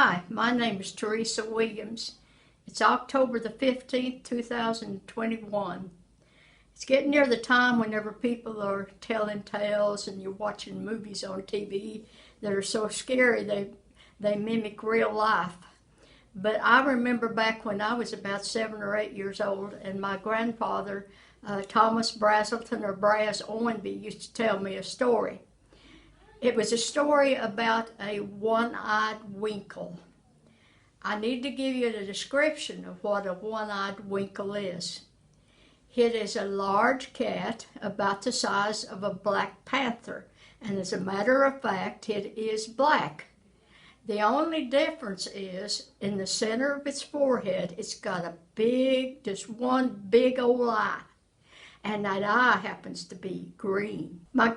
Hi, my name is Theresa Williams. It's October the 15th, 2021. It's getting near the time whenever people are telling tales and you're watching movies on TV that are so scary they mimic real life. But I remember back when I was about 7 or 8 years old, and my grandfather, Thomas Brazelton or Braz Ownby, used to tell me a story. It was a story about a one-eyed Winkle. I need to give you the description of what a one-eyed Winkle is. It is a large cat about the size of a black panther, and as a matter of fact, it is black. The only difference is in the center of its forehead, it's got a big, just one big old eye, and that eye happens to be green. My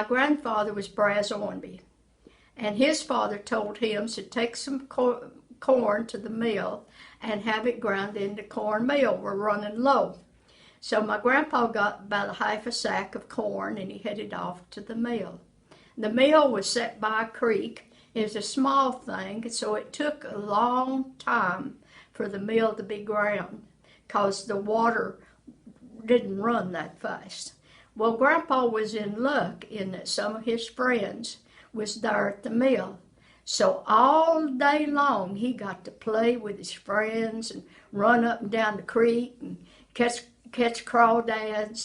grandfather was Braz Ownby, and his father told him to take some corn to the mill and have it ground into cornmeal. We're running low. So my grandpa got about a half a sack of corn, and he headed off to the mill. The mill was set by a creek. It was a small thing, so it took a long time for the mill to be ground because the water didn't run that fast. Well, Grandpa was in luck in that some of his friends was there at the mill. So all day long he got to play with his friends and run up and down the creek and catch crawdads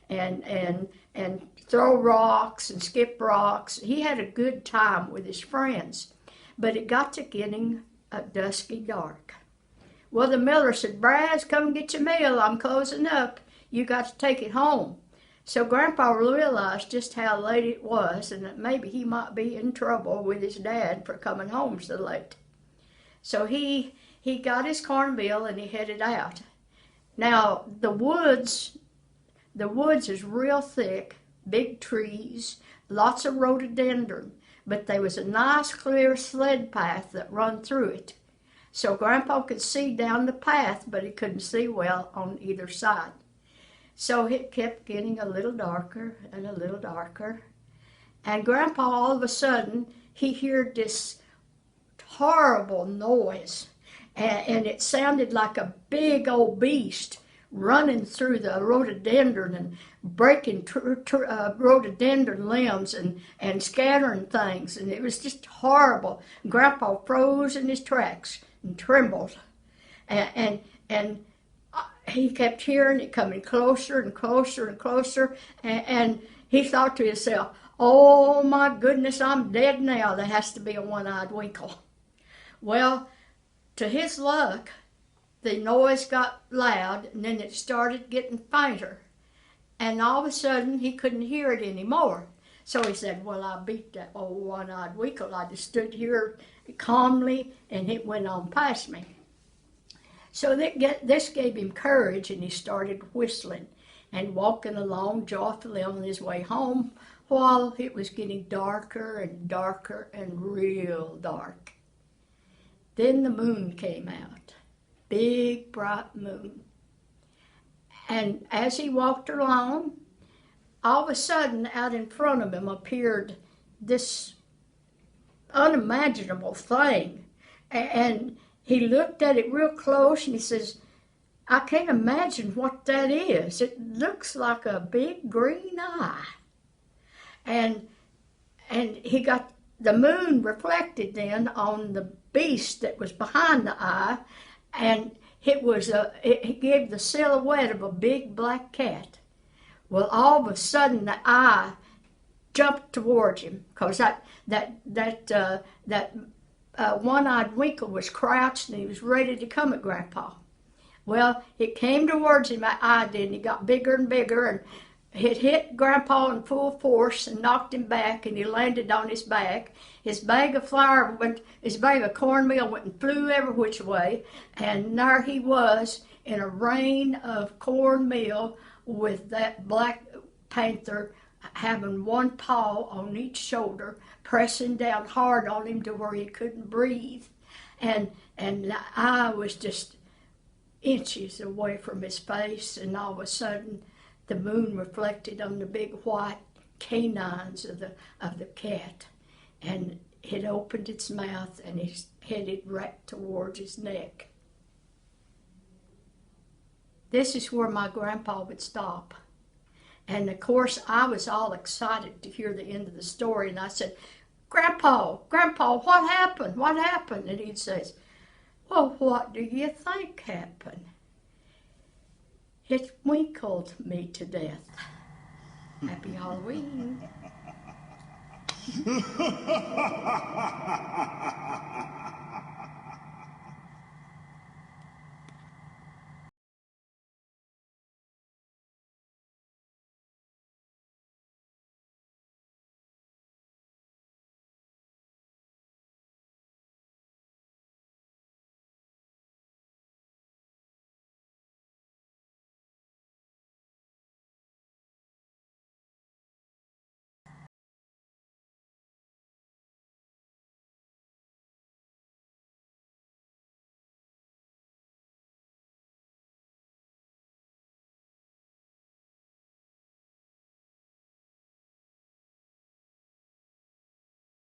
and throw rocks and skip rocks. He had a good time with his friends. But it got to getting dusky dark. Well, the miller said, "Braz, come get your meal. I'm closing up. You got to take it home." So Grandpa realized just how late it was and that maybe he might be in trouble with his dad for coming home so late. So he got his cornmeal and he headed out. Now the woods is real thick, big trees, lots of rhododendron, but there was a nice clear sled path that run through it. So Grandpa could see down the path, but he couldn't see well on either side. So it kept getting a little darker and a little darker. And Grandpa, all of a sudden, he heard this horrible noise. And it sounded like a big old beast running through the rhododendron and breaking rhododendron limbs and scattering things. And it was just horrible. Grandpa froze in his tracks and trembled. And he kept hearing it coming closer and closer and closer, and he thought to himself, "Oh my goodness, I'm dead now. There has to be a one-eyed Winkle." Well, to his luck, the noise got loud, and then it started getting fainter, and all of a sudden he couldn't hear it anymore. So he said, "Well, I beat that old one-eyed Winkle. I just stood here calmly, and it went on past me." So this gave him courage, and he started whistling and walking along joyfully on his way home while it was getting darker and darker and real dark. Then the moon came out, big bright moon. And as he walked along, all of a sudden out in front of him appeared this unimaginable thing. And he looked at it real close and he says, "I can't imagine what that is. It looks like a big green eye." And he got the moon reflected then on the beast that was behind the eye, and it gave the silhouette of a big black cat. Well, all of a sudden the eye jumped towards him because that one-eyed Winkle was crouched and he was ready to come at Grandpa. Well, it came towards him, that eye did, and he got bigger and bigger, and it hit Grandpa in full force and knocked him back, and he landed on his back. His bag of cornmeal went and flew every which way, and there he was in a rain of cornmeal with that black panther having one paw on each shoulder, pressing down hard on him to where he couldn't breathe. And the eye was just inches away from his face, and all of a sudden the moon reflected on the big white canines of the cat. And it opened its mouth and it headed right towards his neck. This is where my grandpa would stop. And of course, I was all excited to hear the end of the story. And I said, Grandpa, what happened? What happened? And he says, well, what do you think happened? It winkled me to death. Happy Halloween.